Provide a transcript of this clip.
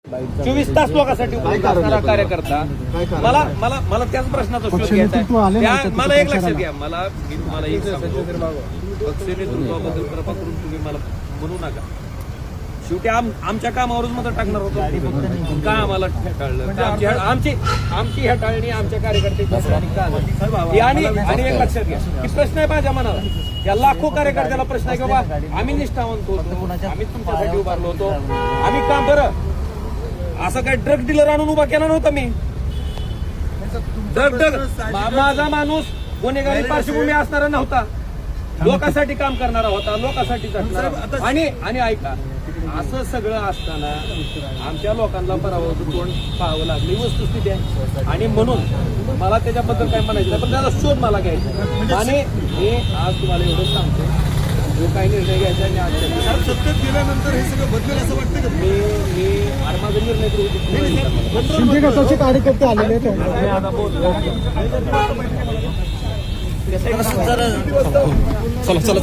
24 तास लोकांसाठी उपयोग कार्यकर्ता मला मला मला त्याच प्रश्नाचा शोध घ्यायचा आहे. मला एक लक्षात घ्या, मी तुम्हाला एक सांगतो, पक्ष नेतृत्वाबद्दल कृपा करून तुम्ही मला म्हणू नका. शेवटी आमच्या कामावरच मत टाकणार होतो का आम्हाला टाळलं? आमची हेटाळणी आमच्या कार्यकर्त्यांची. आणि एक लक्षात घ्या की प्रश्न आहे माझ्या मनाला, या लाखो कार्यकर्त्याला प्रश्न आहे की बाबा आम्ही निष्ठावंत होतो, आम्ही तुमच्यासाठी उभारलो होतो, आम्ही काम बरं असं काय ड्रग डीलर आणून उभा केला नव्हता मी. माझा माणूस गुन्हेगारी पार्श्वभूमी असणारा नव्हता, लोकांसाठी काम करणारा होता, लोकांसाठी झटणारा. आणि ऐका, असं सगळं असताना आमच्या लोकांना पराभवाचं तोंड पाहावं लागली वस्तुस्थिती आहे. आणि म्हणून मला त्याच्याबद्दल काय म्हणायचं नाही, पण त्याचा शोध मला घ्यायचा. आणि मी आज तुम्हाला एवढंच सांगतो, जो काही निर्णय घ्यायचा आणि आजच्या सत्तेत गेल्यानंतर हे सगळं बदलेल असं वाटतं का? मी माझा निर्णय तर शिंदे गटाचे कार्यकर्ते आलेले आहेत. आता बोलतो. चला चला